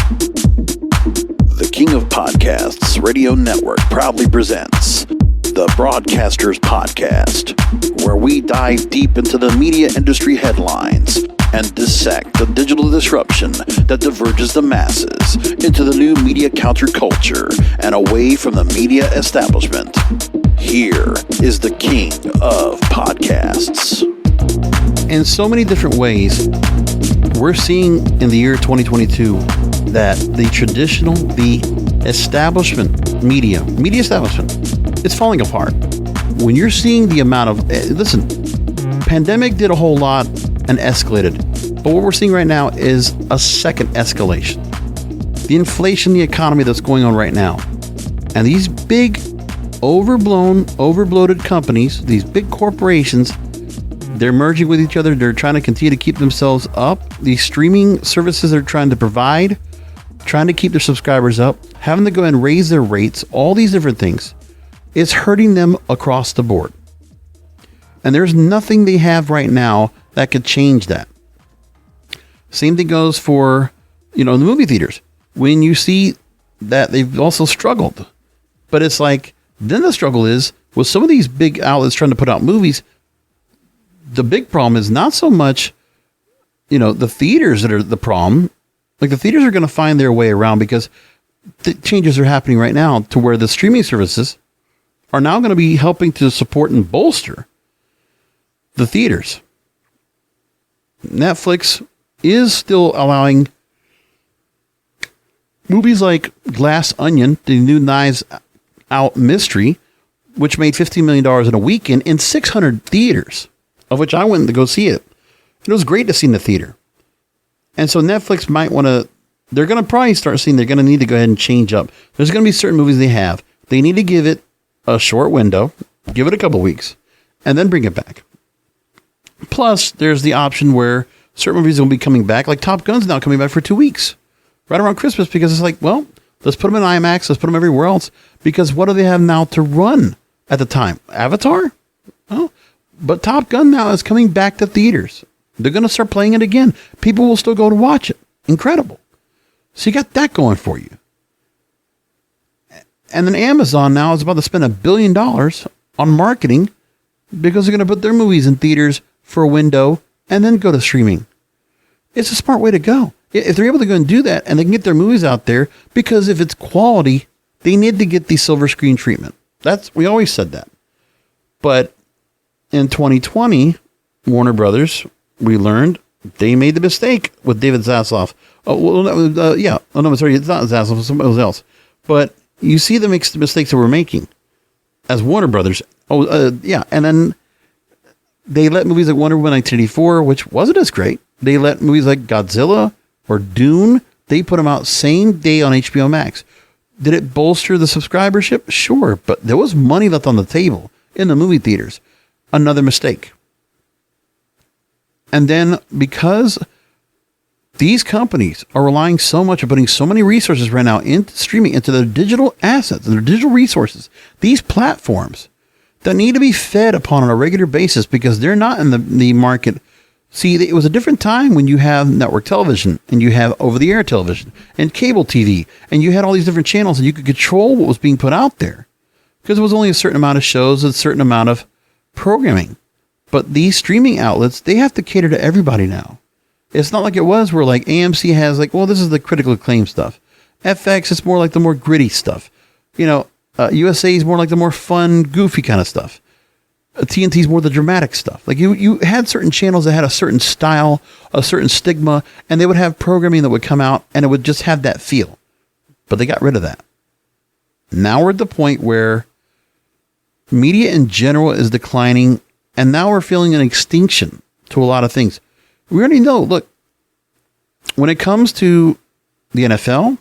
The King of Podcasts Radio Network proudly presents the Broadcasters Podcast, where we dive deep into the media industry headlines and dissect the digital disruption that diverges the masses into the new media counterculture and away from the media establishment. Here is the King of Podcasts. In so many different ways, we're seeing in the year 2022 that the traditional, the establishment media establishment, it's falling apart. When you're seeing the amount of, listen, pandemic did a whole lot and escalated. But what we're seeing right now is a second escalation. The inflation, the economy that's going on right now. And these big, overbloated companies, these big corporations, they're merging with each other. They're trying to continue to keep themselves up. These streaming services they're trying to provide, trying to keep their subscribers up, having to go and raise their rates, all these different things. It's hurting them across the board. And there's nothing they have right now that could change that. Same thing goes for, the movie theaters. When you see that they've also struggled. But it's like, then the struggle is, with some of these big outlets trying to put out movies, the big problem is not so much, the theaters that are the problem. Like, the theaters are going to find their way around because the changes are happening right now to where the streaming services are now going to be helping to support and bolster the theaters. Netflix is still allowing movies like Glass Onion, the new Knives Out mystery, which made $15 million in a weekend in 600 theaters, of which I went to go see it. It was great to see in the theater. And so Netflix might want to, they're going to probably start seeing they're going to need to go ahead and change up. There's going to be certain movies they have. They need to give it a short window, give it a couple weeks, and then bring it back. Plus, there's the option where certain movies will be coming back, like Top Gun's now coming back for 2 weeks, right around Christmas, because it's like, well, let's put them in IMAX, let's put them everywhere else, because what do they have now to run at the time? Avatar? Oh, but Top Gun now is coming back to theaters. They're going to start playing it again. People will still go to watch it. Incredible. So you got that going for you. And then Amazon now is about to spend $1 billion on marketing because they're going to put their movies in theaters for a window and then go to streaming. It's a smart way to go. If they're able to go and do that and they can get their movies out there, because if it's quality, they need to get the silver screen treatment. We always said that. But in 2020, Warner Brothers, we learned they made the mistake with David Zaslav. It's not Zaslav, it's somebody else. But you see the mistakes that we're making as Warner Brothers. And then they let movies like Wonder Woman 1984, which wasn't as great. They let movies like Godzilla or Dune, they put them out same day on HBO Max. Did it bolster the subscribership? Sure, but there was money left on the table in the movie theaters. Another mistake. And then because these companies are relying so much on putting so many resources right now into streaming, into their digital assets, their digital resources, these platforms that need to be fed upon on a regular basis because they're not in the market. See, it was a different time when you have network television and you have over-the-air television and cable TV, and you had all these different channels and you could control what was being put out there because it was only a certain amount of shows, a certain amount of programming. But these streaming outlets, they have to cater to everybody now. It's not like it was where like AMC has like, well, this is the critical acclaim stuff. FX is more like the more gritty stuff. USA is more like the more fun, goofy kind of stuff. TNT is more the dramatic stuff. Like you had certain channels that had a certain style, a certain stigma, and they would have programming that would come out and it would just have that feel. But they got rid of that. Now we're at the point where media in general is declining, and now we're feeling an extinction to a lot of things. We already know, look, when it comes to the NFL,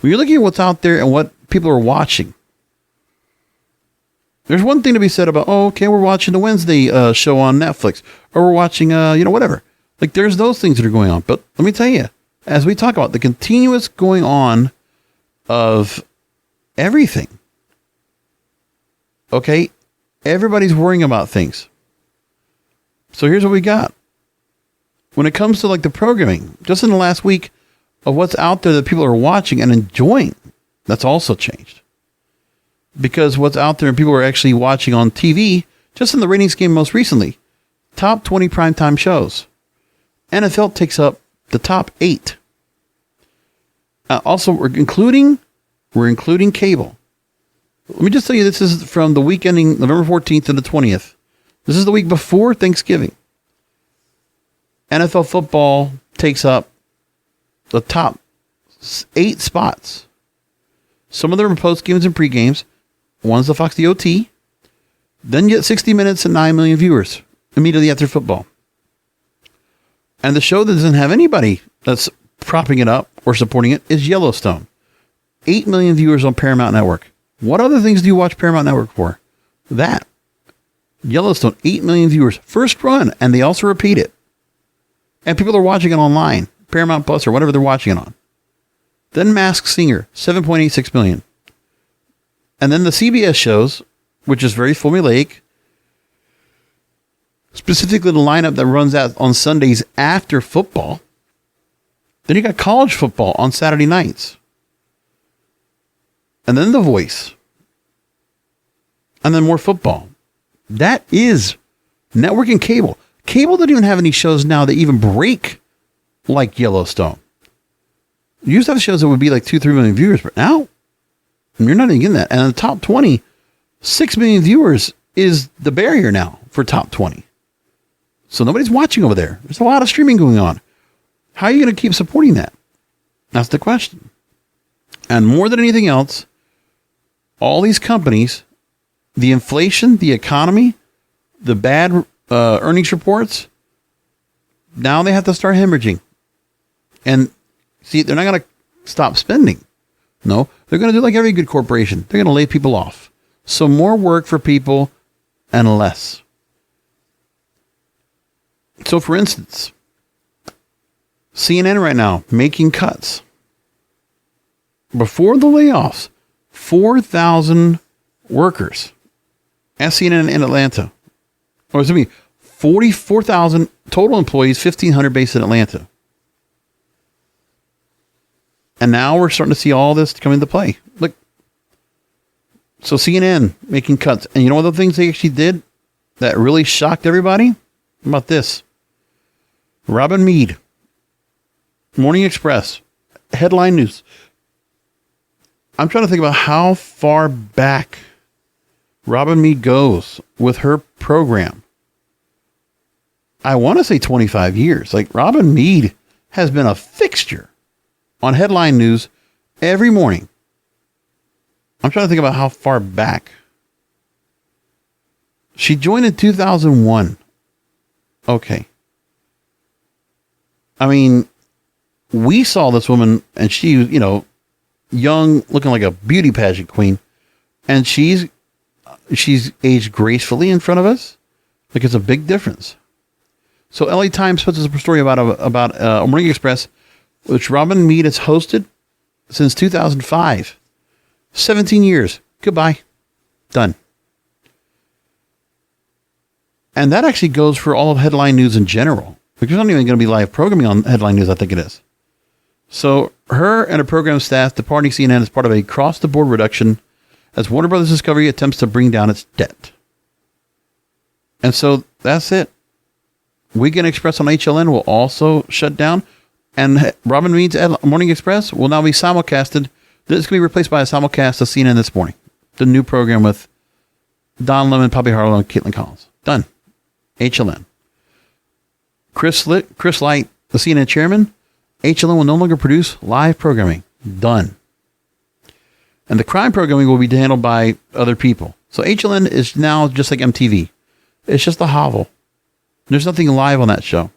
when you're looking at what's out there and what people are watching, there's one thing to be said about, we're watching the Wednesday show on Netflix, or we're watching, whatever. Like, there's those things that are going on. But let me tell you, as we talk about the continuous going on of everything, okay, everybody's worrying about things. So here's what we got. When it comes to like the programming, just in the last week, of what's out there that people are watching and enjoying. That's also changed. Because what's out there and people are actually watching on TV, just in the ratings game most recently, top 20 primetime shows. NFL takes up the top 8. Also, we're including cable. Let me just tell you, this is from the week ending November 14th to the 20th. This is the week before Thanksgiving. NFL football takes up the top 8 spots. Some of them are post games and pre games. One's the Fox DOT. Then you get 60 Minutes and 9 million viewers immediately after football. And the show that doesn't have anybody that's propping it up or supporting it is Yellowstone. 8 million viewers on Paramount Network. What other things do you watch Paramount Network for? That. Yellowstone, 8 million viewers. First run, and they also repeat it. And people are watching it online. Paramount Plus or whatever they're watching it on. Then Masked Singer, 7.86 million. And then the CBS shows, which is very formulaic. Specifically the lineup that runs out on Sundays after football. Then you got college football on Saturday nights. And then The Voice. And then more football. That is network and cable. Cable doesn't even have any shows now that even break like Yellowstone. You used to have shows that would be like 2-3 million viewers, but now you're not even getting that. And in the top 20, 6 million viewers is the barrier now for top 20. So nobody's watching over there. There's a lot of streaming going on. How are you going to keep supporting that? That's the question. And more than anything else, all these companies, the inflation, the economy, the bad earnings reports, now they have to start hemorrhaging. And see, they're not going to stop spending. No, they're going to do like every good corporation. They're going to lay people off. So more work for people and less. So for instance, CNN right now making cuts. Before the layoffs, 4,000 workers at CNN in Atlanta. Or excuse me, 44,000 total employees, 1,500 based in Atlanta. And now we're starting to see all this come into play. Look. So CNN making cuts. And you know what the things they actually did that really shocked everybody? How about this? Robin Meade, Morning Express, headline news. I'm trying to think about how far back Robin Meade goes with her program. I want to say 25 years. Like Robin Meade has been a fixture on headline news every morning. I'm trying to think about how far back. She joined in 2001. Okay. I mean, we saw this woman and she, you know, young, looking like a beauty pageant queen. And she's aged gracefully in front of us. Like it's a big difference. So LA Times puts us a story about a Morning Express, which Robin Meade has hosted since 2005. 17 years. Goodbye. Done. And that actually goes for all of headline news in general. Because there's not even going to be live programming on headline news, I think it is. So her and her program staff departing CNN as part of a cross-the-board reduction as Warner Brothers Discovery attempts to bring down its debt. And so that's it. Weekend Express on HLN will also shut down. And Robin Meade's Morning Express will now be simulcasted. This is going to be replaced by a simulcast of CNN This Morning. The new program with Don Lemon, Poppy Harlow, and Caitlin Collins. Done. HLN. Chris Light, the CNN chairman, HLN will no longer produce live programming. Done. And the crime programming will be handled by other people. So HLN is now just like MTV. It's just a hovel. There's nothing live on that show.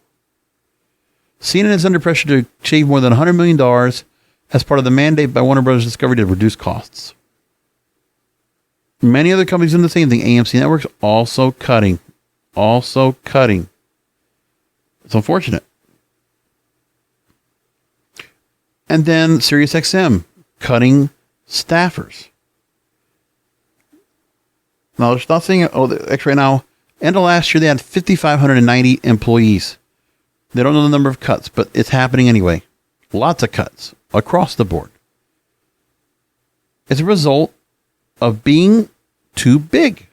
CNN is under pressure to shave more than $100 million as part of the mandate by Warner Brothers Discovery to reduce costs. Many other companies doing the same thing. AMC Networks also cutting. It's unfortunate. And then SiriusXM cutting staffers. Now, there's nothing. Right now, end of last year, they had 5,590 employees. They don't know the number of cuts, but it's happening anyway. Lots of cuts across the board. It's a result of being too big.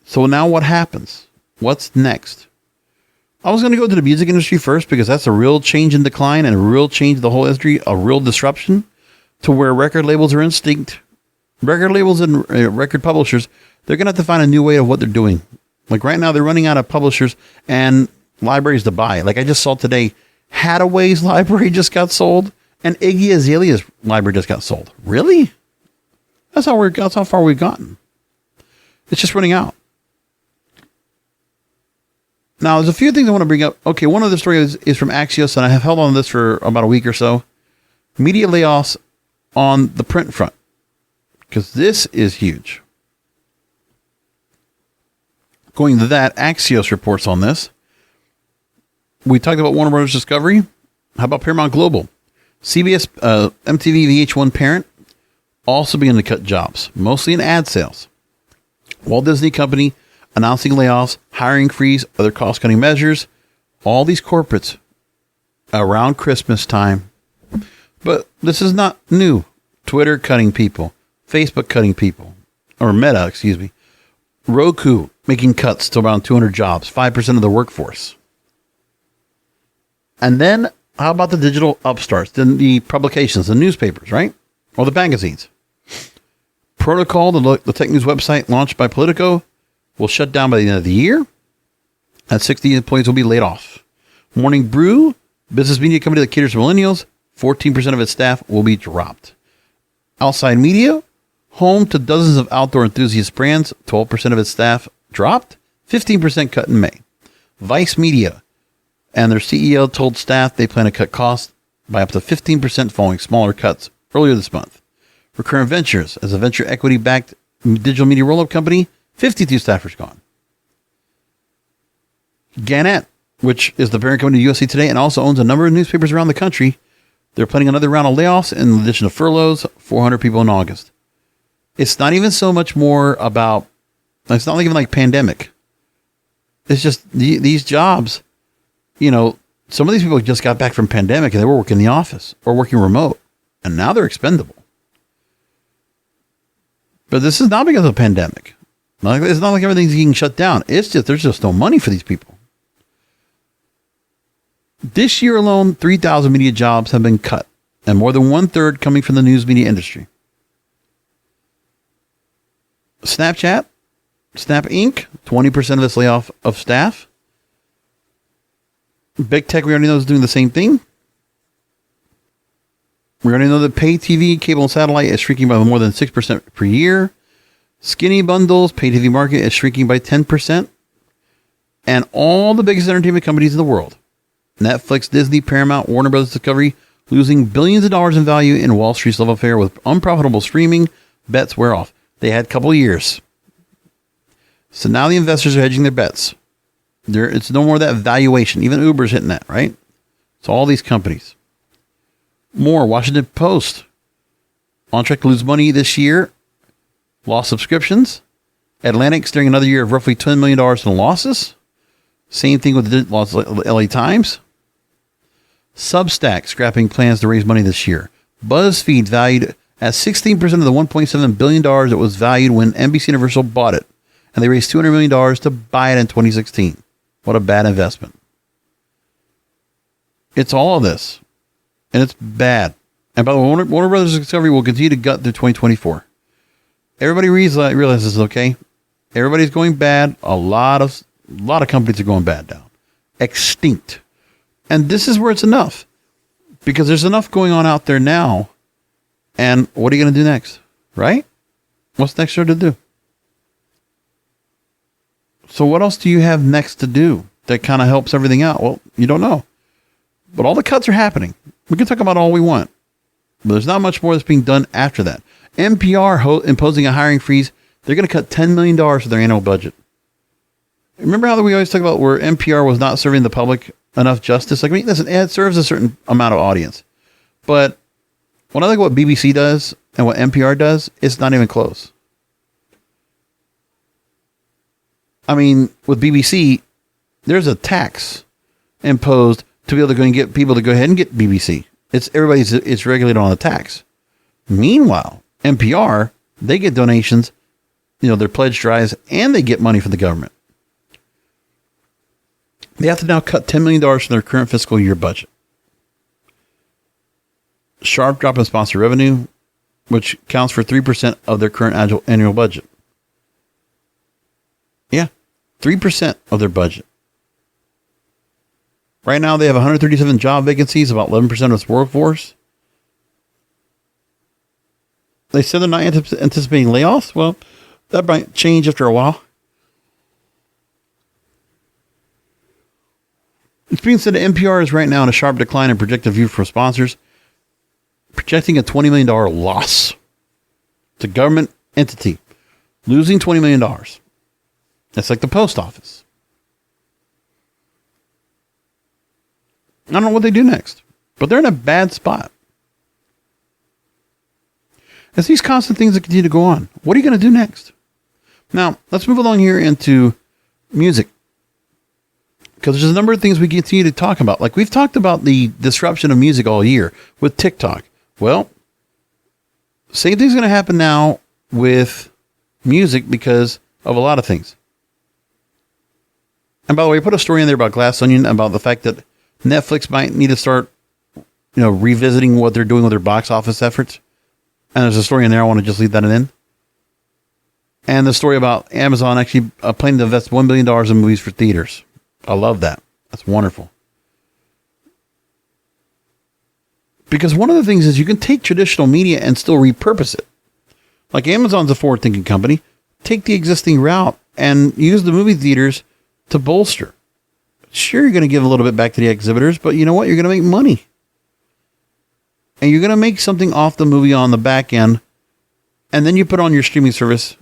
So now what happens? What's next? I was going to go to the music industry first because that's a real change in decline and a real change in the whole industry, a real disruption to where record labels are extinct. Record labels and record publishers, they're going to have to find a new way of what they're doing. Like right now, they're running out of publishers and libraries to buy. Like I just saw today, Hadaway's library just got sold and Iggy Azalea's library just got sold. Really? That's how far we've gotten. It's just running out. Now, there's a few things I want to bring up. Okay, one of the stories is from Axios, and I have held on to this for about a week or so. Media layoffs on the print front, because this is huge. Going to that, Axios reports on this. We talked about Warner Brothers Discovery. How about Paramount Global? CBS, MTV, VH1 parent also began to cut jobs, mostly in ad sales. Walt Disney Company announcing layoffs, hiring freeze, other cost-cutting measures. All these corporates around Christmas time. But this is not new. Twitter cutting people. Facebook cutting people. Or Meta, excuse me. Roku making cuts to around 200 jobs, 5% of the workforce. And then, how about the digital upstarts, the publications, the newspapers, right? Or the magazines. Protocol, the tech news website launched by Politico, will shut down by the end of the year. And 60 employees will be laid off. Morning Brew, business media company that caters to millennials, 14% of its staff will be dropped. Outside Media, home to dozens of outdoor enthusiast brands, 12% of its staff dropped, 15% cut in May. Vice Media and their CEO told staff they plan to cut costs by up to 15% following smaller cuts earlier this month. Recurrent Ventures, as a venture equity-backed digital media roll-up company, 52 staffers gone. Gannett, which is the parent company of USA Today and also owns a number of newspapers around the country, they're planning another round of layoffs in addition to furloughs, 400 people in August. It's not even so much more about, it's not even like pandemic. It's just these jobs, you know, some of these people just got back from pandemic and they were working in the office or working remote, and now they're expendable. But this is not because of the pandemic. It's not like everything's getting shut down. It's just, there's just no money for these people. This year alone, 3,000 media jobs have been cut, and more than 1/3 coming from the news media industry. Snapchat, Snap Inc., 20% of this layoff of staff. Big Tech, we already know, is doing the same thing. We already know that pay TV, cable, and satellite is shrinking by more than 6% per year. Skinny bundles, pay TV market is shrinking by 10%. And all the biggest entertainment companies in the world, Netflix, Disney, Paramount, Warner Brothers Discovery, losing billions of dollars in value in Wall Street's love affair with unprofitable streaming, bets wear off. They had a couple of years. So now the investors are hedging their bets. It's no more of that valuation. Even Uber's hitting that, right? So all these companies. More, Washington Post. On track to lose money this year. Lost subscriptions. Atlantic staring another year of roughly $10 million in losses. Same thing with the LA Times. Substack scrapping plans to raise money this year. BuzzFeed valued at 16% of the $1.7 billion it was valued when NBC Universal bought it. And they raised $200 million to buy it in 2016. What a bad investment. It's all of this. And it's bad. And by the way, Warner Brothers Discovery will continue to gut through 2024. Everybody realizes, okay, everybody's going bad. A lot of companies are going bad now. Extinct. And this is where it's enough. Because there's enough going on out there now. And what are you going to do next? Right? What's next year to do? So what else do you have next to do that kind of helps everything out? Well, you don't know. But all the cuts are happening. We can talk about all we want. But there's not much more that's being done after that. NPR imposing a hiring freeze. They're going to cut $10 million for their annual budget. Remember how we always talk about where NPR was not serving the public enough justice? Like, I mean, listen, it serves a certain amount of audience. But when I look at what BBC does and what NPR does, it's not even close. I mean, with BBC, there's a tax imposed to be able to go and get people to go ahead and get BBC. It's regulated on the tax. Meanwhile, NPR, they get donations, their pledge drives, and they get money from the government. They have to now cut $10 million from their current fiscal year budget. Sharp drop in sponsor revenue, which counts for 3% of their current annual budget. Yeah, 3% of their budget. Right now, they have 137 job vacancies, about 11% of its workforce. They said they're not anticipating layoffs. Well, that might change after a while. It's being said that NPR is right now in a sharp decline in projected view for sponsors, projecting a $20 million loss. It's a government entity losing $20 million. That's like the post office. I don't know what they do next, but they're in a bad spot. As these constant things that continue to go on, what are you going to do next? Now, let's move along here into music, because there's a number of things we continue to talk about. Like we've talked about the disruption of music all year with TikTok. Well, same thing's going to happen now with music because of a lot of things. And by the way, I put a story in there about Glass Onion about the fact that Netflix might need to start, revisiting what they're doing with their box office efforts. And there's a story in there. I want to just leave that in. And the story about Amazon actually planning to invest $1 billion in movies for theaters. I love that. That's wonderful. Because one of the things is you can take traditional media and still repurpose it. Like Amazon's a forward-thinking company. Take the existing route and use the movie theaters to bolster. Sure, you're going to give a little bit back to the exhibitors, but you know what? You're going to make money. And you're going to make something off the movie on the back end, and then you put on your streaming service.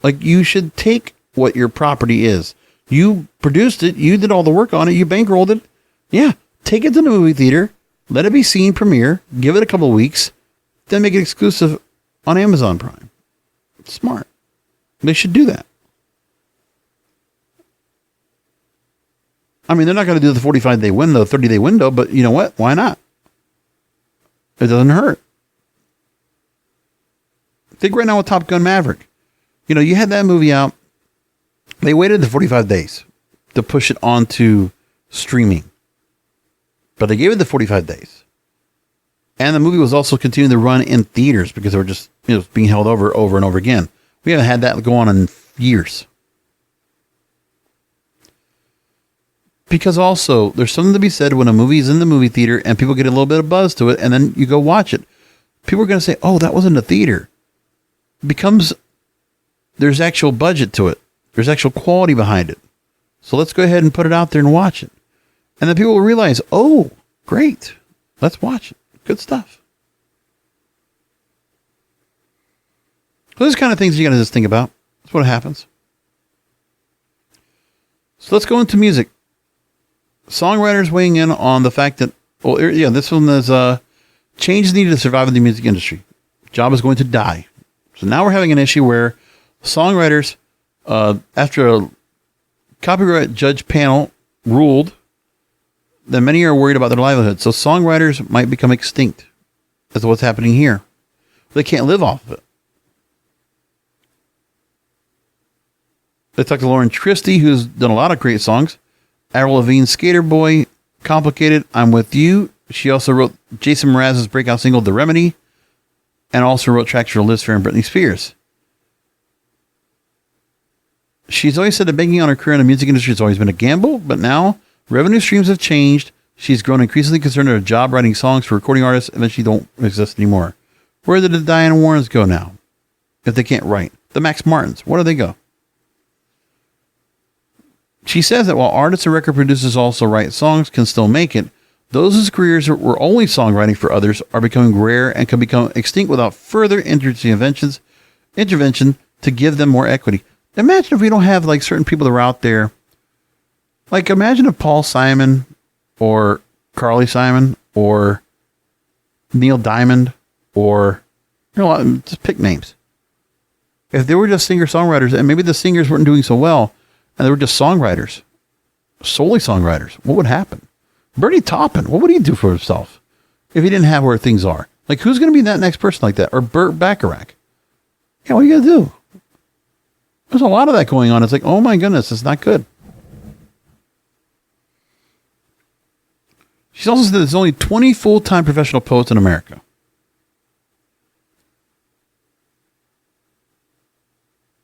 Like, you should take what your property is. You produced it. You did all the work on it. You bankrolled it. Yeah, take it to the movie theater. Let it be seen premiere. Give it a couple of weeks. Then make it exclusive on Amazon Prime. Smart. They should do that. I mean, they're not going to do the 45-day window, 30-day window, but you know what? Why not? It doesn't hurt. Think right now with Top Gun Maverick. You had that movie out. They waited the 45 days to push it onto streaming. But they gave it the 45 days. And the movie was also continuing to run in theaters because they were just being held over and over again. We haven't had that go on in years. Because also, there's something to be said when a movie is in the movie theater and people get a little bit of buzz to it, and then you go watch it. People are going to say, oh, that wasn't a theater. There's actual budget to it. There's actual quality behind it. So let's go ahead and put it out there and watch it. And then people will realize, oh, great. Let's watch it. Good stuff. So those kind of things you got to just think about. That's what happens. So let's go into music. Songwriters weighing in on the fact that, this one is change is needed to survive in the music industry. Job is going to die. So now we're having an issue where songwriters, after a copyright judge panel ruled that many are worried about their livelihood. So songwriters might become extinct as to what's happening here. They can't live off of it. They talked to Lauren Christie, who's done a lot of great songs. Avril Lavigne's Skater Boy, Complicated, I'm With You. She also wrote Jason Mraz's breakout single, The Remedy, and also wrote tracks for Liz Phair and Britney Spears. She's always said that banking on her career in the music industry has always been a gamble, but now revenue streams have changed. She's grown increasingly concerned that her job writing songs for recording artists eventually don't exist anymore. Where did the Diane Warrens go now? If they can't write. The Max Martins, where do they go? She says that while artists and record producers also write songs can still make it, those whose careers were only songwriting for others are becoming rare and can become extinct without further intervention to give them more equity. Imagine if we don't have like certain people that are out there. Like imagine if Paul Simon or Carly Simon or Neil Diamond or, just pick names. If they were just singer-songwriters and maybe the singers weren't doing so well, and they were just songwriters, solely songwriters, what would happen? Bernie Taupin, what would he do for himself if he didn't have where things are? Like, who's going to be that next person like that? Or Burt Bacharach? Yeah, what are you going to do? There's a lot of that going on. It's like, oh my goodness, it's not good. She's also said there's only 20 full-time professional poets in America.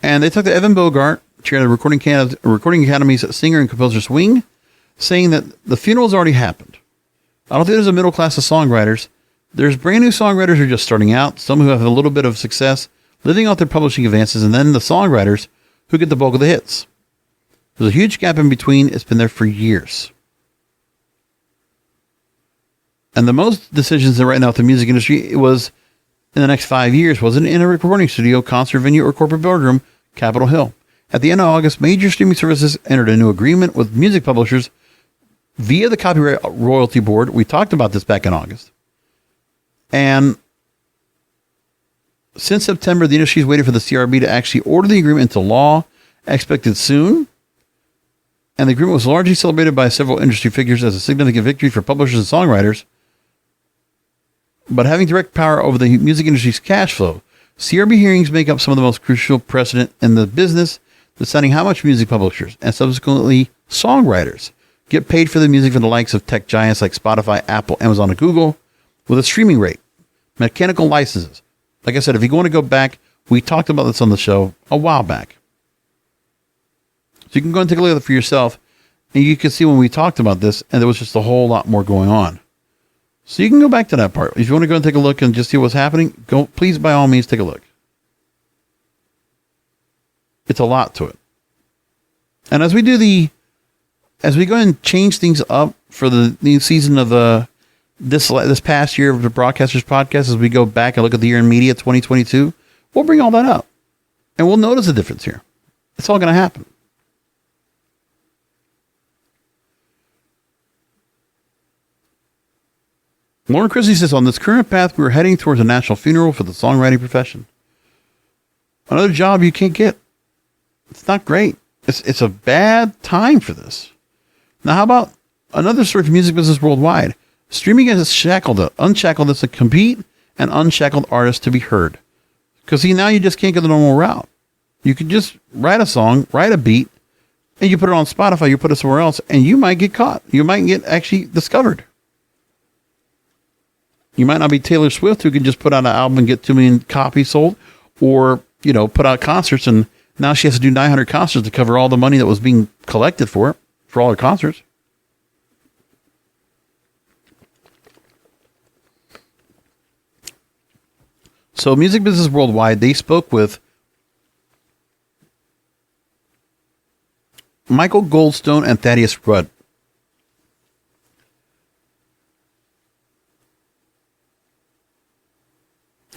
And they took to Evan Bogart, chair of the Recording Academy's Singer and Composer Swing, saying that the funeral's already happened. I don't think there's a middle class of songwriters. There's brand new songwriters who are just starting out, some who have a little bit of success, living out their publishing advances, and then the songwriters who get the bulk of the hits. There's a huge gap in between. It's been there for years. And the most decisions that right now with the music industry, it was in the next 5 years, wasn't in a recording studio, concert venue, or corporate boardroom, Capitol Hill. At the end of August, major streaming services entered a new agreement with music publishers via the Copyright Royalty Board. We talked about this back in August. And since September, the industry is waiting for the CRB to actually order the agreement into law, expected soon. And the agreement was largely celebrated by several industry figures as a significant victory for publishers and songwriters. But having direct power over the music industry's cash flow, CRB hearings make up some of the most crucial precedent in the business, deciding how much music publishers and subsequently songwriters get paid for the music from the likes of tech giants like Spotify, Apple, Amazon, and Google, with a streaming rate, mechanical licenses. Like I said, if you want to go back, we talked about this on the show a while back. So you can go and take a look at it for yourself, and you can see when we talked about this, and there was just a whole lot more going on. So you can go back to that part. If you want to go and take a look and just see what's happening, go. Please, by all means, take a look. It's a lot to it. And as we go and change things up for the new season of this past year of the Broadcasters Podcast, as we go back and look at the year in media 2022, we'll bring all that up. And we'll notice a difference here. It's all going to happen. Lauren Christie says, on this current path, we're heading towards a national funeral for the songwriting profession. Another job you can't get. It's not great. It's a bad time for this. Now, how about another story for music business worldwide? Streaming has unshackled us to compete and unshackled artists to be heard. Because see, now you just can't go the normal route. You can just write a song, write a beat, and you put it on Spotify, you put it somewhere else, and you might get caught. You might get actually discovered. You might not be Taylor Swift, who can just put out an album and get 2 million copies sold, or, put out concerts, and now she has to do 900 concerts to cover all the money that was being collected for all her concerts. So Music Business Worldwide, they spoke with Michael Goldstone and Thaddeus Rudd.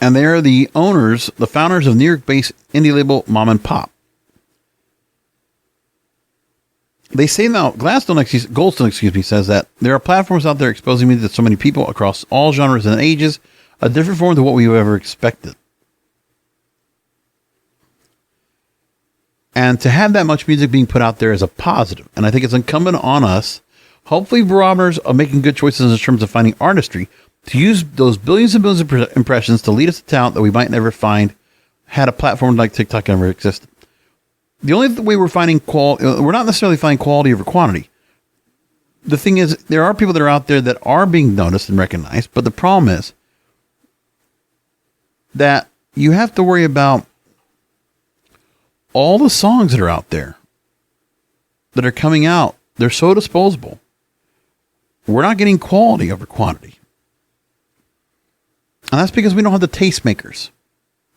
And they're the founders of New York-based indie label Mom and Pop. They say now, Goldstone says that there are platforms out there exposing music to so many people across all genres and ages, a different form than what we've ever expected. And to have that much music being put out there is a positive. And I think it's incumbent on us, hopefully barometers of making good choices in terms of finding artistry, to use those billions and billions of impressions to lead us to talent that we might never find had a platform like TikTok ever existed. The only way we're finding quality, we're not necessarily finding quality over quantity. The thing is, there are people that are out there that are being noticed and recognized, but the problem is that you have to worry about all the songs that are out there that are coming out. They're so disposable. We're not getting quality over quantity. And that's because we don't have the tastemakers.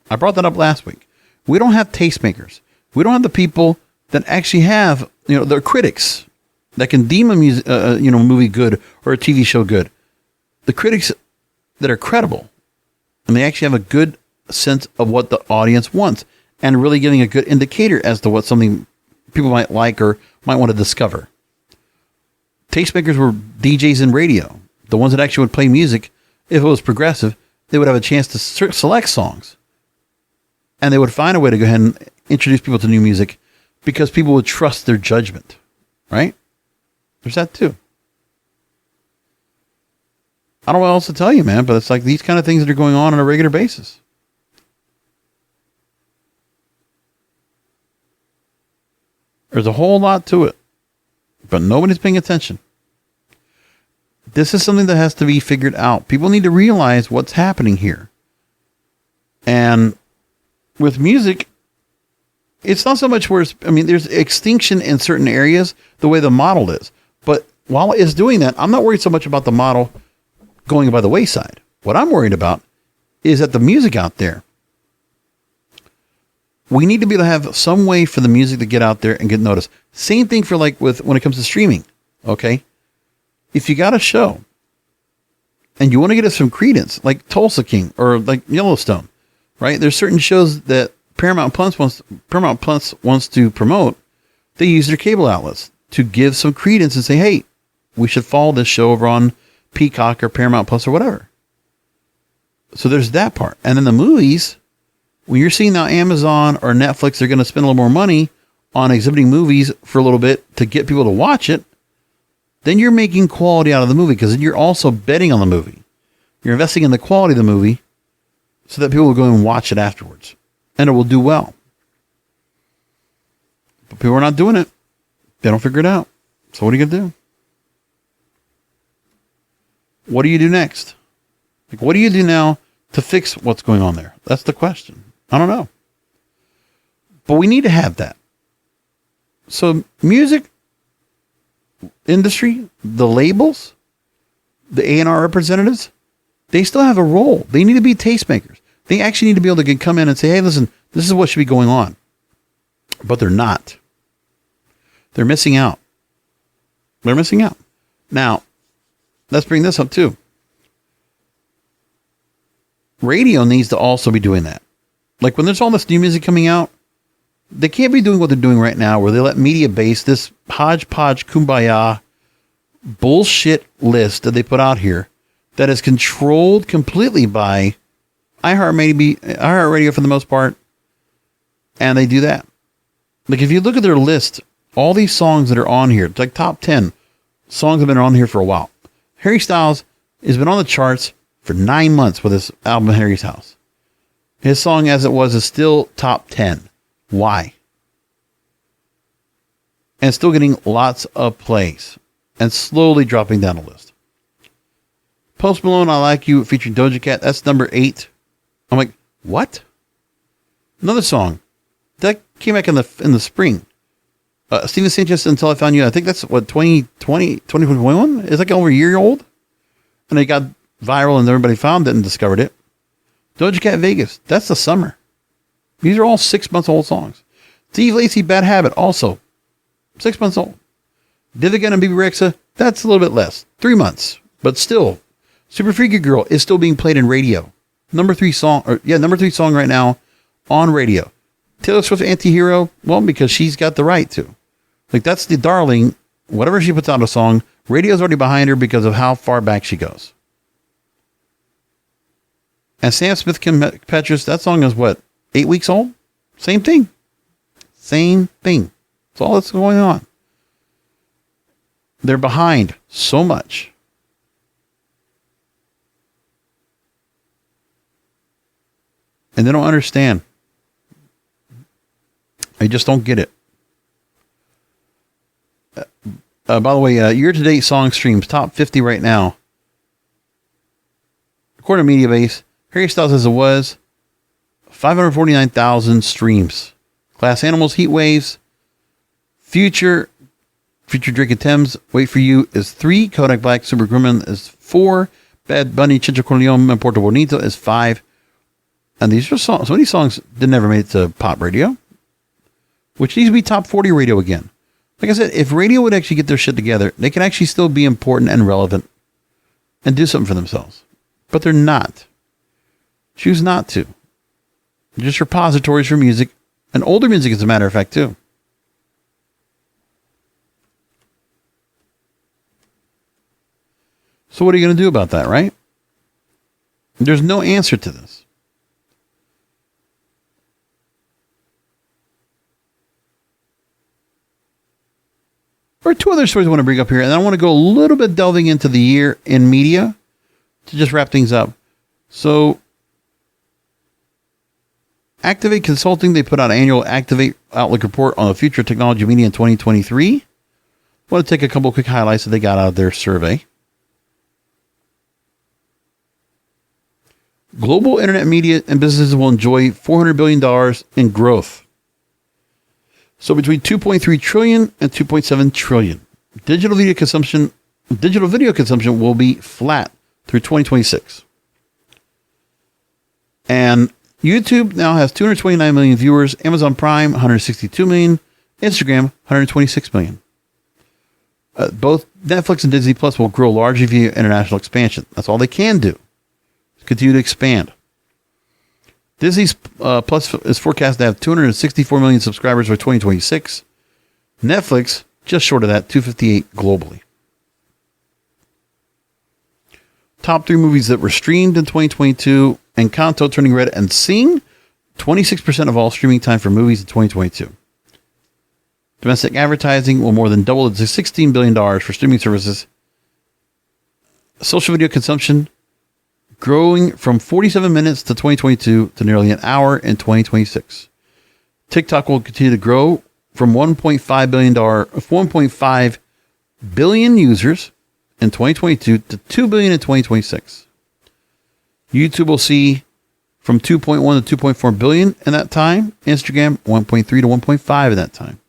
I brought that up last week. We don't have tastemakers. We don't have the people that actually have, they're critics that can deem a movie good or a TV show good. The critics that are credible, and they actually have a good sense of what the audience wants, and really giving a good indicator as to what something people might like or might want to discover. Tastemakers were DJs in radio, the ones that actually would play music. If it was progressive, they would have a chance to select songs, and they would find a way to go ahead and introduce people to new music because people would trust their judgment, right? There's that too. I don't know what else to tell you, man, but it's like these kind of things that are going on a regular basis. There's a whole lot to it, but nobody's paying attention. This is something that has to be figured out. People need to realize what's happening here. And with music, it's not so much where there's extinction in certain areas, the way the model is. But while it's doing that, I'm not worried so much about the model going by the wayside. What I'm worried about is that the music out there, we need to be able to have some way for the music to get out there and get noticed. Same thing for when it comes to streaming. Okay. If you got a show and you want to get us some credence, like Tulsa King or like Yellowstone, right? There's certain shows that Paramount Plus wants to promote. They use their cable outlets to give some credence and say, hey, we should follow this show over on Peacock or Paramount Plus or whatever. So there's that part. And then the movies, when you're seeing now Amazon or Netflix, they're going to spend a little more money on exhibiting movies for a little bit to get people to watch it. Then you're making quality out of the movie because then you're also betting on the movie. You're investing in the quality of the movie so that people will go and watch it afterwards. And it will do well. But people are not doing it. They don't figure it out. So what are you going to do? What do you do next? Like, what do you do now to fix what's going on there? That's the question. I don't know. But we need to have that. So music industry, the labels, the A&R representatives, they still have a role. They need to be tastemakers. They actually need to be able to come in and say, hey, listen, this is what should be going on. But they're not. They're missing out. They're missing out. Now, let's bring this up too. Radio needs to also be doing that. Like when there's all this new music coming out, they can't be doing what they're doing right now where they let media base this hodgepodge kumbaya bullshit list that they put out here that is controlled completely by iHeartRadio for the most part. And they do that. Like if you look at their list, all these songs that are on here, it's like top 10 songs have been on here for a while. Harry Styles has been on the charts for 9 months with his album Harry's House. His song As It Was is still top 10. Why? And still getting lots of plays and slowly dropping down the list. Post Malone, I Like You featuring Doja Cat. That's number 8. I'm like, what? Another song that came back in the spring. Steven Sanchez, Until I Found You. I think that's what 2021 is like over a year old. And it got viral and everybody found it and discovered it. Doja Cat Vegas. That's the summer. These are all 6 months old songs. Steve Lacy, Bad Habit, also 6 months old. Divigan and BB Rexa, that's a little bit less. 3 months. But still, Super Freaky Girl is still being played in radio. Number 3 song right now on radio. Taylor Swift Anti-Hero, well, because she's got the right to. Like, that's the darling. Whatever she puts out a song, radio's already behind her because of how far back she goes. And Sam Smith, Kim Petras, that song is what, 8 weeks old? Same thing. Same thing. That's all that's going on. They're behind so much. And they don't understand. I just don't get it. By the way, year-to-date song streams, top 50 right now. According to Mediabase, Harry Styles As It Was, 549,000 streams. Glass Animals, Heat Waves, Future Drake and Thames, Wait For You is 3. Kodak Black, Supercriminal is 4. Bad Bunny, Chincha Corleone, and Puerto Bonito is 5. And these are songs, some of these songs did never make it to pop radio, which needs to be top 40 radio again. Like I said, if radio would actually get their shit together, they can actually still be important and relevant and do something for themselves. But they're not. Choose not to. They're just repositories for music, and older music, as a matter of fact, too. So what are you going to do about that, right? There's no answer to this. There are 2 other stories I want to bring up here, and I want to go a little bit delving into the year in media to just wrap things up. So, Activate Consulting, they put out an annual Activate Outlook report on the future of technology media in 2023. I want to take a couple of quick highlights that they got out of their survey. Global internet media and businesses will enjoy $400 billion in growth. So between 2.3 trillion and 2.7 trillion. Digital video consumption will be flat through 2026. And YouTube now has 229 million viewers, Amazon Prime 162 million, Instagram 126 million. Both Netflix and Disney Plus will grow largely via international expansion. That's all they can do. Continue to expand. Disney Plus is forecast to have 264 million subscribers by 2026. Netflix, just short of that, 258 globally. Top 3 movies that were streamed in 2022. Encanto, Turning Red, and Sing, 26% of all streaming time for movies in 2022. Domestic advertising will more than double to $16 billion for streaming services. Social video consumption growing from 47 minutes to 2022 to nearly an hour in 2026. TikTok will continue to grow from $1.5 billion users in 2022 to 2 billion in 2026. YouTube will see from 2.1 to 2.4 billion in that time. Instagram 1.3 to 1.5 in that time.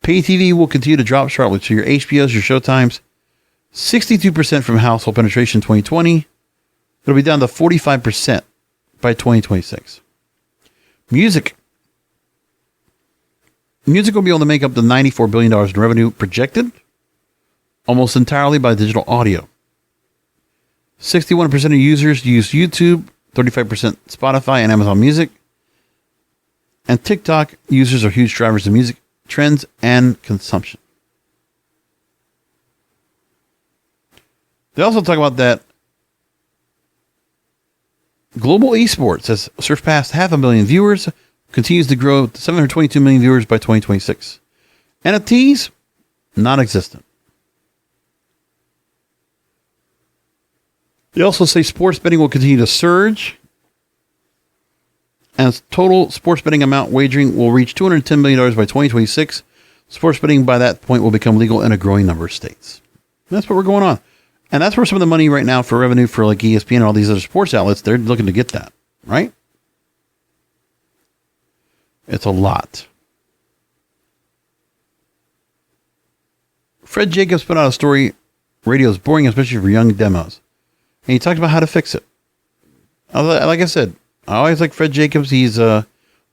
Pay TV will continue to drop sharply. So your HBOs, your Showtimes, 62% from household penetration in 2020. It'll be down to 45% by 2026. Music will be able to make up the $94 billion in revenue projected, almost entirely by digital audio. 61% of users use YouTube, 35% Spotify and Amazon Music. And TikTok users are huge drivers of music trends and consumption. They also talk about that global esports has surpassed 500,000 viewers, continues to grow to 722 million viewers by 2026. NFTs, non-existent. They also say sports betting will continue to surge, and total sports betting amount wagering will reach $210 million by 2026. Sports betting by that point will become legal in a growing number of states. That's what we're going on. And that's where some of the money right now for revenue for like ESPN and all these other sports outlets, they're looking to get that, right? It's a lot. Fred Jacobs put out a story, radio is boring, especially for young demos. And he talked about how to fix it. Like I said, I always like Fred Jacobs. He's a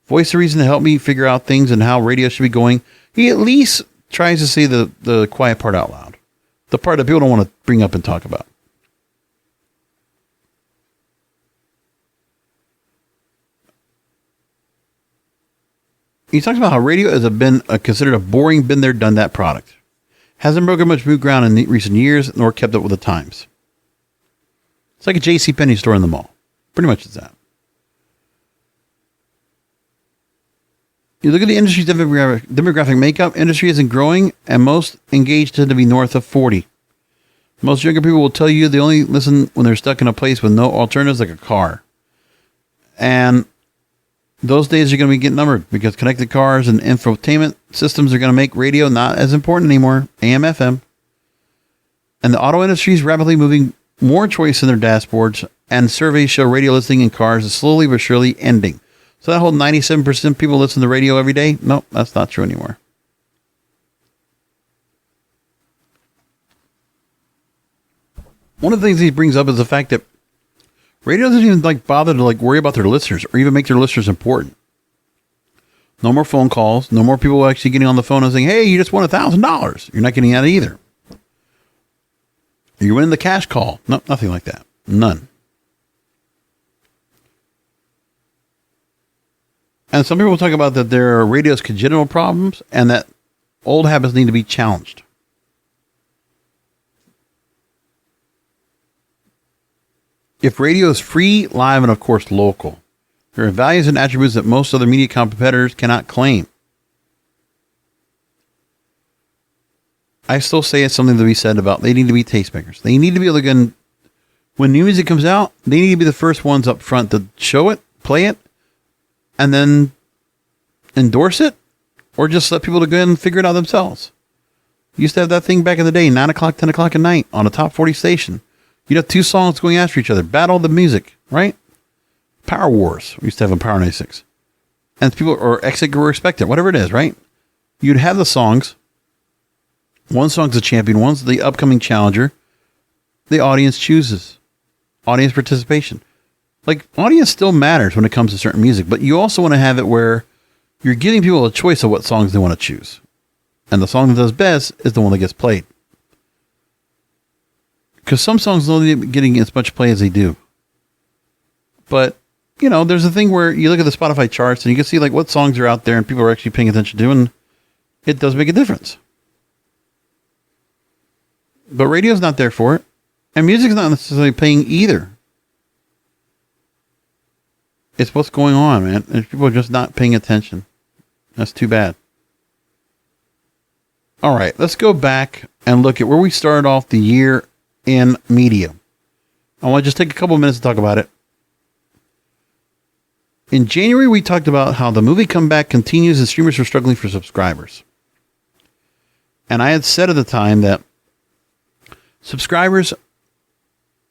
voice of reason to help me figure out things and how radio should be going. He at least tries to say the quiet part out loud. The part that people don't want to bring up and talk about. He talks about how radio has been considered a boring, been there, done that product. Hasn't broken much new ground in recent years, nor kept up with the times. It's like a JCPenney store in the mall. Pretty much it's that. You look at the industry's demographic makeup, industry isn't growing, and most engaged tend to be north of 40. Most younger people will tell you they only listen when they're stuck in a place with no alternatives, like a car. And those days are going to be getting numbered because connected cars and infotainment systems are going to make radio not as important anymore, AM, FM. And the auto industry is rapidly moving more choice in their dashboards, and surveys show radio listening in cars is slowly but surely ending. So that whole 97% people listen to radio every day, nope, that's not true anymore. One of the things he brings up is the fact that radio doesn't even bother to worry about their listeners or even make their listeners important. No more phone calls. No more people actually getting on the phone and saying, hey, you just won $1,000. You're not getting that either. You're winning the cash call. No, nothing like that. None. And some people talk about that there are radio's congenital problems and that old habits need to be challenged. If radio is free, live, and of course local, there are values and attributes that most other media competitors cannot claim. I still say it's something to be said about they need to be tastemakers. They need to be able to When new music comes out, they need to be the first ones up front to show it, play it, and then endorse it, or just let people to go ahead and figure it out themselves. You used to have that thing back in the day, 9 o'clock, 10 o'clock at night on a top 40 station. You'd have two songs going after each other, battle the music, right? Power Wars, we used to have on Power 96. And people, or Exit were expected, whatever it is, right? You'd have the songs. One song's the champion, one's the upcoming challenger. The audience chooses. Audience participation. Like, audience still matters when it comes to certain music, but you also want to have it where you're giving people a choice of what songs they want to choose. And the song that does best is the one that gets played. Because some songs don't end up getting as much play as they do. But, you know, there's a thing where you look at the Spotify charts and you can see like what songs are out there and people are actually paying attention to, and it does make a difference. But radio's not there for it. And music's not necessarily paying either. It's what's going on, man. And people are just not paying attention. That's too bad. All right, let's go back and look at where we started off the year in media. I want to just take a couple minutes to talk about it. In January, we talked about how the movie comeback continues and streamers are struggling for subscribers. And I had said at the time that subscribers,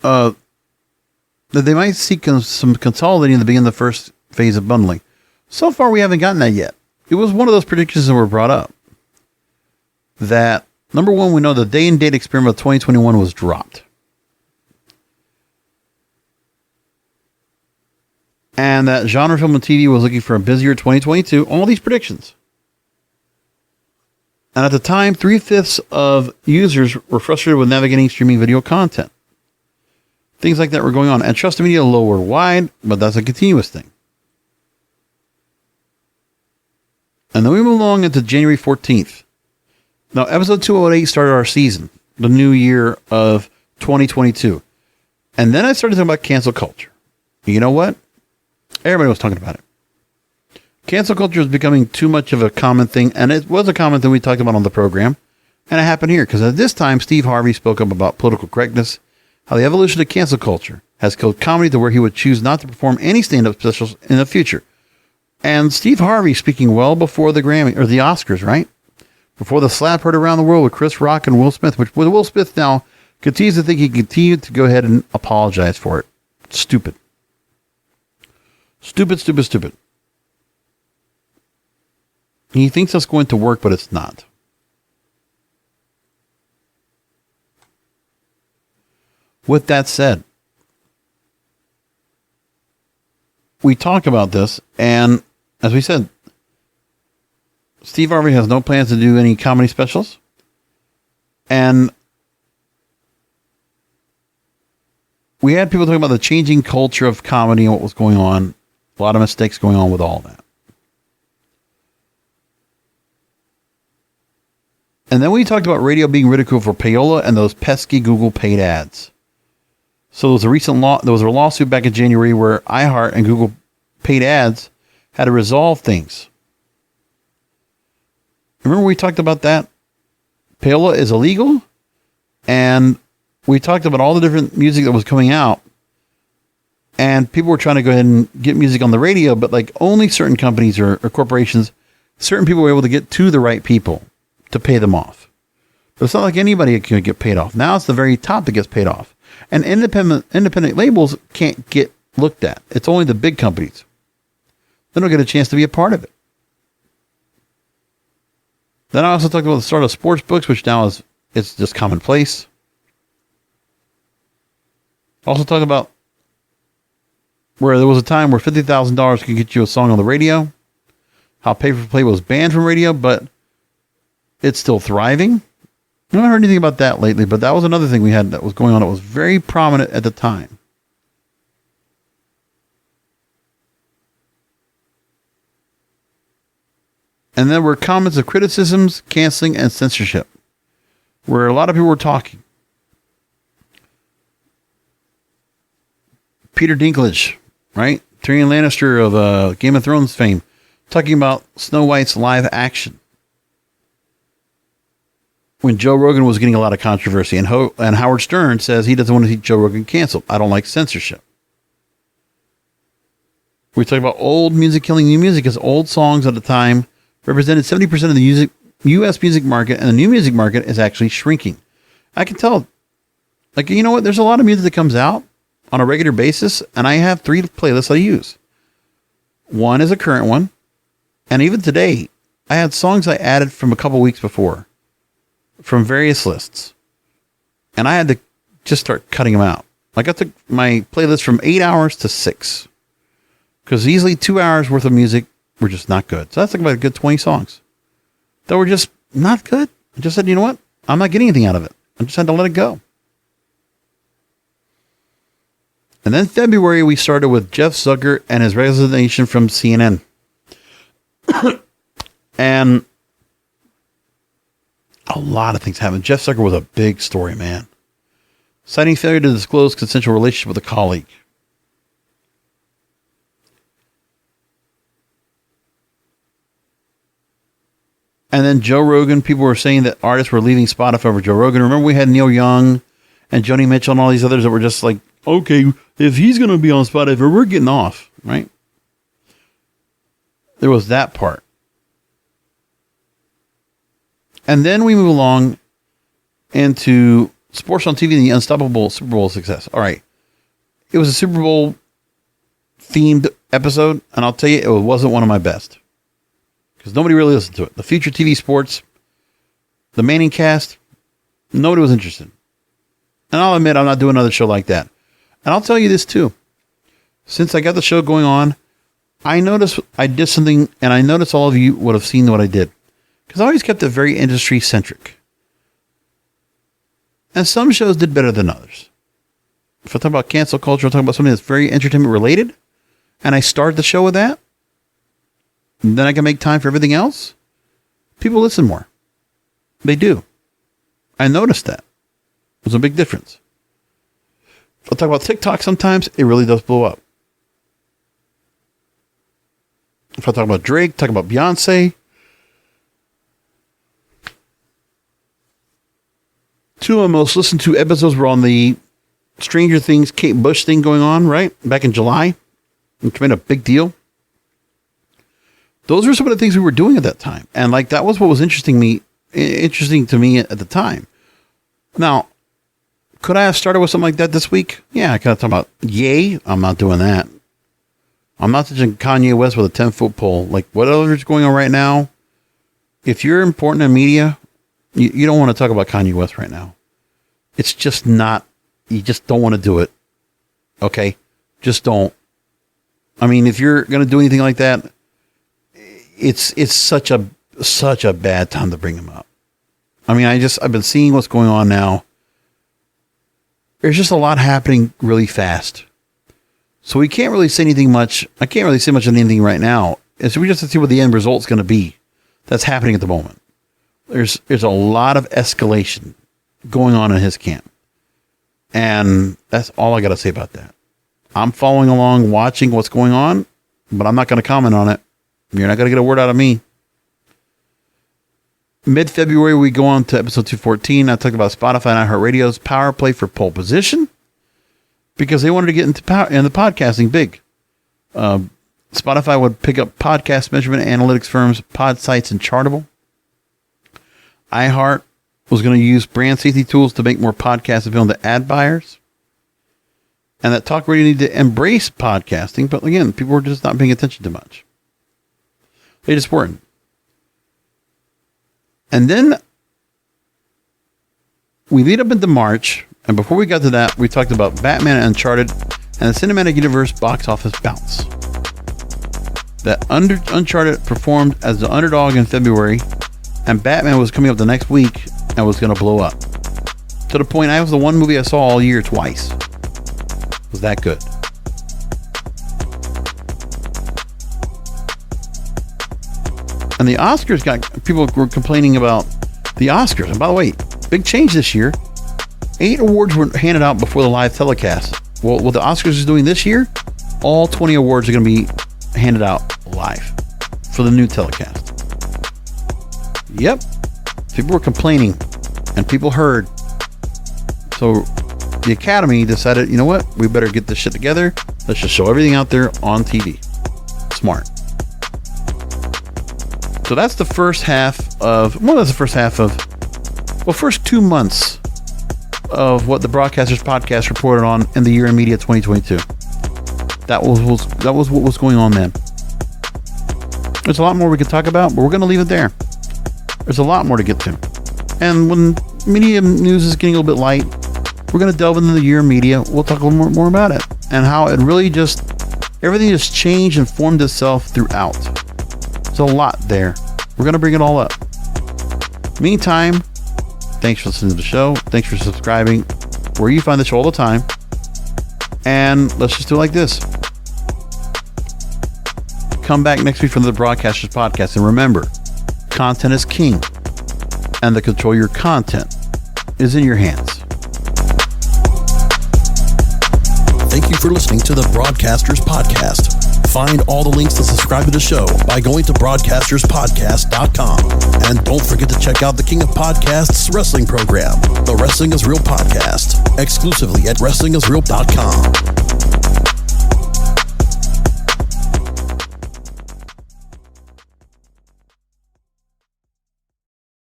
that they might seek some consolidating at the beginning of the first phase of bundling. So far, we haven't gotten that yet. It was one of those predictions that were brought up. That, number one, we know the day and date experiment of 2021 was dropped. And that genre film and TV was looking for a busier 2022. All these predictions. And at the time, 3/5 of users were frustrated with navigating streaming video content. Things like that were going on. And trusted media low or wide, but that's a continuous thing. And then we move along into January 14th. Now, episode 208 started our season, the new year of 2022. And then I started talking about cancel culture. You know what? Everybody was talking about it. Cancel culture is becoming too much of a common thing, and it was a common thing we talked about on the program, and it happened here, because at this time, Steve Harvey spoke up about political correctness, how the evolution of cancel culture has killed comedy to where he would choose not to perform any stand-up specials in the future. And Steve Harvey speaking well before the Grammy, or the Oscars, right? Before the slap heard around the world with Chris Rock and Will Smith, which with Will Smith now continues to think he continued to go ahead and apologize for it. Stupid. Stupid. He thinks that's going to work, but it's not. With that said, we talk about this, and as we said, Steve Harvey has no plans to do any comedy specials. And we had people talking about the changing culture of comedy and what was going on. A lot of mistakes going on with all that. And then we talked about radio being ridiculed for payola and those pesky Google paid ads. So there was a lawsuit back in January where iHeart and Google paid ads had to resolve things. Remember we talked about that? Payola is illegal, and we talked about all the different music that was coming out, and people were trying to go ahead and get music on the radio, but like only certain companies or corporations, certain people were able to get to the right people to pay them off. But it's not like anybody can get paid off. Now it's the very top that gets paid off. And independent labels can't get looked at. It's only the big companies. They don't get a chance to be a part of it. Then I also talked about the start of sports books, which now it's just commonplace. Also talked about where there was a time where $50,000 could get you a song on the radio. How pay-for-play was banned from radio, but it's still thriving. I haven't heard anything about that lately, but that was another thing we had that was going on that was very prominent at the time. And there were comments of criticisms, canceling, and censorship, where a lot of people were talking. Peter Dinklage, right? Tyrion Lannister of Game of Thrones fame, talking about Snow White's live action. when Joe Rogan was getting a lot of controversy, and Howard Stern says he doesn't want to see Joe Rogan canceled. I don't like censorship. We talk about old music killing new music because old songs at the time represented 70% of the U.S. music market, and the new music market is actually shrinking. I can tell. Like, you know what? There's a lot of music that comes out on a regular basis, and I have 3 playlists I use. One is a current one, and even today, I had songs I added from a couple weeks before from various lists, and I had to just start cutting them out. Like, I took my playlist from 8 hours to 6 because easily 2 hours worth of music were just not good. So that's like about a good 20 songs that were just not good. I just said, you know what? I'm not getting anything out of it. I just had to let it go. And then February, we started with Jeff Zucker and his resignation from CNN. And a lot of things happened. Jeff Zucker was a big story, man. Citing failure to disclose consensual relationship with a colleague. And then Joe Rogan, people were saying that artists were leaving Spotify over Joe Rogan. Remember we had Neil Young and Joni Mitchell and all these others that were just like, okay, if he's going to be on Spotify, we're getting off, right? There was that part. And then we move along into sports on TV and the unstoppable Super Bowl success. All right. It was a Super Bowl themed episode, and I'll tell you, it wasn't one of my best because nobody really listened to it. The future TV sports, the Manning cast, nobody was interested. And I'll admit, I'm not doing another show like that. And I'll tell you this too. Since I got the show going on, I noticed I did something, and I noticed all of you would have seen what I did. Because I always kept it very industry-centric. And some shows did better than others. If I talk about cancel culture, I'm talking about something that's very entertainment-related, and I start the show with that, and then I can make time for everything else, people listen more. They do. I noticed that. There's a big difference. If I talk about TikTok sometimes, it really does blow up. If I talk about Drake, talk about Beyonce. 2 of the most listened to episodes were on the Stranger Things Kate Bush thing going on, right? Back in July, which made a big deal. Those were some of the things we were doing at that time. And like, that was what was interesting to me at the time. Now, could I have started with something like that this week? Yeah, I could have talked about Ye. I'm not doing that. I'm not touching Kanye West with a 10-foot pole. Like, whatever's going on right now, if you're important in media, you don't want to talk about Kanye West right now. It's just not, you just don't want to do it. Okay? Just don't. I mean, if you're going to do anything like that, it's such a bad time to bring him up. I mean, I've been seeing what's going on now. There's just a lot happening really fast. So we can't really say anything much. I can't really say much on anything right now. And so we just have to see what the end result's going to be. That's happening at the moment. There's a lot of escalation going on in his camp. And that's all I got to say about that. I'm following along, watching what's going on, but I'm not going to comment on it. You're not going to get a word out of me. Mid-February, we go on to episode 214. I talked about Spotify and iHeartRadio's power play for pole position because they wanted to get into the podcasting big. Spotify would pick up podcast measurement analytics firms, Podsights, and Chartable. iHeart was going to use brand safety tools to make more podcasts available to ad buyers. And that talk radio needed to embrace podcasting, but again, people were just not paying attention too much. They just weren't. And then we lead up into March, and before we got to that, we talked about Batman and Uncharted and the cinematic universe box office bounce. That Uncharted performed as the underdog in February, and Batman was coming up the next week and was going to blow up. To the point, I was the one movie I saw all year twice. It was that good. And the Oscars people were complaining about the Oscars. And by the way, big change this year. 8 awards were handed out before the live telecast. Well, what the Oscars is doing this year, all 20 awards are going to be handed out live for the new telecast. Yep. People were complaining And people heard. So the Academy decided, you know what? We better get this shit together. Let's just show everything out there on TV. Smart. So that's the first half of, first 2 months of what the Broadcasters Podcast reported on in the year in media 2022. That was what was going on then. There's a lot more we could talk about, but we're going to leave it there. There's a lot more to get to. And when media news is getting a little bit light, we're going to delve into the year in media. We'll talk a little more about it and how it really everything just changed and formed itself throughout. There's a lot there. We're going to bring it all up. Meantime, thanks for listening to the show. Thanks for subscribing where you find the show all the time. And let's just do it like this. Come back next week for the Broadcasters Podcast. And remember, content is king. And the control of your content is in your hands. Thank you for listening to the Broadcasters Podcast. Find all the links to subscribe to the show by going to broadcasterspodcast.com. And don't forget to check out the King of Podcasts wrestling program, the Wrestling is Real podcast, exclusively at wrestlingisreal.com.